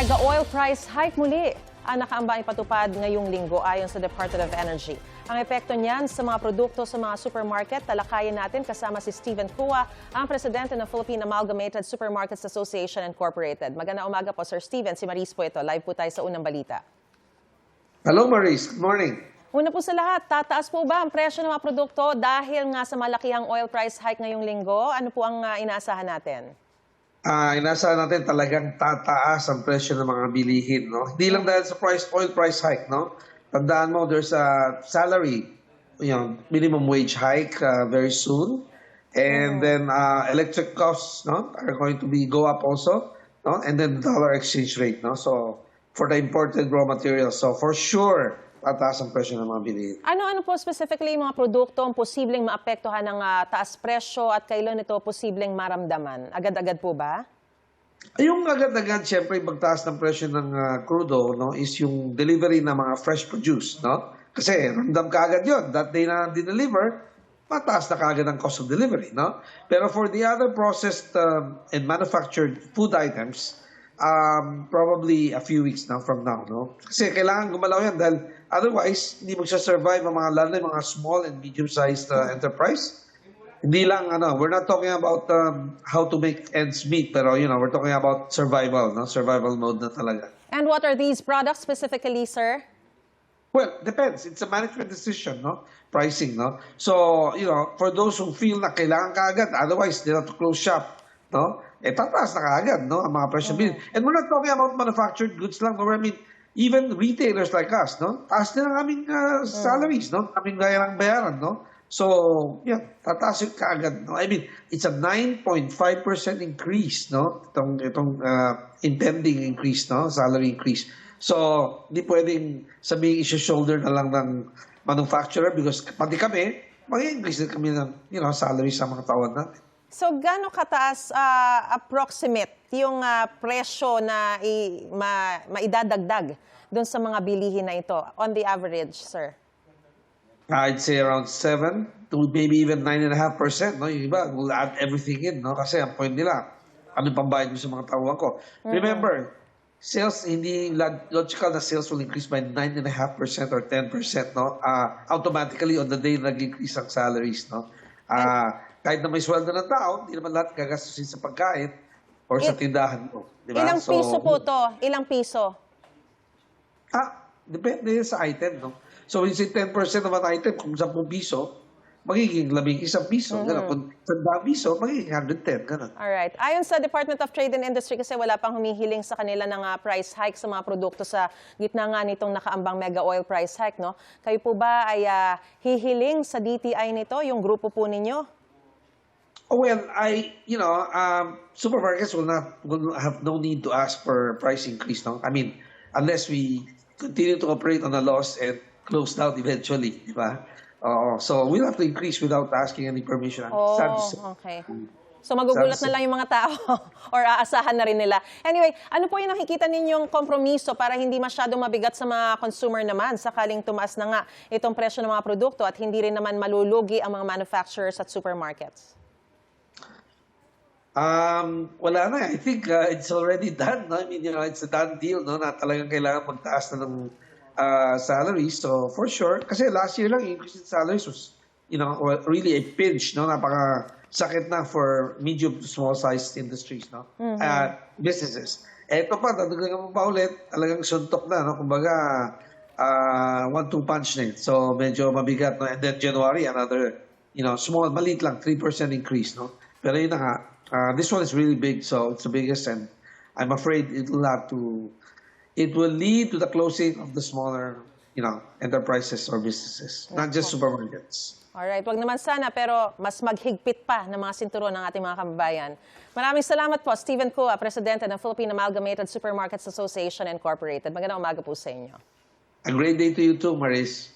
Mega oil price hike muli ang nakaambang ipatupad ngayong linggo ayon sa Department of Energy. Ang epekto niyan sa mga produkto sa mga supermarket, talakayin natin kasama si Steven Cua, ang presidente ng Philippine Amalgamated Supermarkets Association Incorporated. Magandang umaga po, Sir Steven. Si Maris po ito. Live po tayo sa unang balita. Hello, Maris. Good morning. Una po sa lahat, tataas po ba ang presyo ng mga produkto dahil nga sa malakihang oil price hike ngayong linggo? Ano po ang inaasahan natin? Inaasahan natin talagang tataas ang presyo ng mga bilihin, no? Hindi lang dahil sa oil price hike, no? Tandaan mo, there's a salary, minimum wage hike very soon. And then electric costs, no, are going to go up also, no? And then dollar exchange rate, no? So for the imported raw materials, so for sure, tataas ang presyo ng mga bilihin. Ano-ano po specifically yung mga produkto ang posibleng maapektuhan ng taas presyo at kailan ito posibleng maramdaman? Agad-agad po ba? Yung agad-agad, siyempre, pagtaas ng presyo ng crudo, no, is yung delivery ng mga fresh produce, no? Kasi ramdam ka agad yun. That day na dineliver, mataas na kaagad ang cost of delivery, no? Pero for the other processed and manufactured food items, probably a few weeks now from now, no? Kasi kailangan gumalaw yan dahil otherwise, hindi magsa-survive ang lalo yung mga small and medium-sized enterprise. Hindi lang, we're not talking about how to make ends meet, pero, we're talking about survival, no? Survival mode na talaga. And what are these products specifically, sir? Well, depends. It's a management decision, no? Pricing, no? So, for those who feel na kailangan kaagad, otherwise, they have to close shop, no? Tataas na kaagad, no? Ang mga presyo. And we're not talking about manufactured goods lang, no? I mean, even retailers like us, no? Taas din ang aming salaries, no? Aming gaya ng bayaran, no? So, tataas yung kaagad, no? I mean, it's a 9.5% increase, no? Itong impending increase, no? Salary increase. So, hindi pwedeng sabihin isa-shoulder na lang ng manufacturer because pati kami, mag-increase din kami ng, salary sa mga tawad natin. So, gaano kataas approximate yung presyo na maidadagdag doon sa mga bilihin na ito on the average, sir? I'd say around 7 to maybe even 9.5%. No? Yung iba, we'll add everything in. No? Kasi ang point nila, ano pambayad mo sa mga tawag ko? Remember, sales, hindi logical na sales will increase by 9.5% or 10%. No? Automatically on the day nag-increase ang salaries. No? Kahit na may sweldo ng tao, hindi naman lahat gagastusin sa pagkain or sa tindahan mo. Diba? Ilang piso po to? Ilang piso? Depende sa item, no? So, when you say 10% naman item, kung 10 piso, magiging 11 piso. Ganun. Kung 100 piso, magiging 110. Ganun. Alright. Ayon sa Department of Trade and Industry, kasi wala pang humihiling sa kanila ng price hike sa mga produkto sa gitna nga nitong nakaambang mega oil price hike, no? Kayo po ba ay hihiling sa DTI nito, yung grupo po ninyo? Well, supermarkets will have no need to ask for price increase, no? I mean, unless we continue to operate on a loss and close down eventually, di ba? So we'll have to increase without asking any permission. Okay. So magugulat na lang yung mga tao or aasahan na rin nila. Anyway, ano po yung nakikita ninyong kompromiso para hindi masyadong mabigat sa mga consumer naman sakaling tumaas na nga itong presyo ng mga produkto at hindi rin naman malulugi ang mga manufacturers at supermarkets? Wala na. I think it's already done. No? I mean, it's a done deal, no? Na talagang kailangan magtaas na ng salaries. So, for sure, kasi last year lang, increase in salaries was, really a pinch, no? Napaka-sakit na for medium to small-sized industries, no? Businesses. Ito pa, dadagdagan mo pa ulit, talagang suntok na, no? Kumbaga, 1-2 punch na. So, medyo mabigat, no? And then January, another, maliit lang, 3% increase, no? Pero yun na nga, this one is really big, so it's the biggest, and I'm afraid it will lead to the closing of the smaller, enterprises or businesses, not just supermarkets. Alright, wag naman sana, pero mas maghigpit pa ng mga sinturon ng ating mga kababayan. Maraming salamat po, Steven Cua, Presidente ng Philippine Amalgamated Supermarkets Association Incorporated. Magandang umaga po sa inyo. A great day to you too, Maris.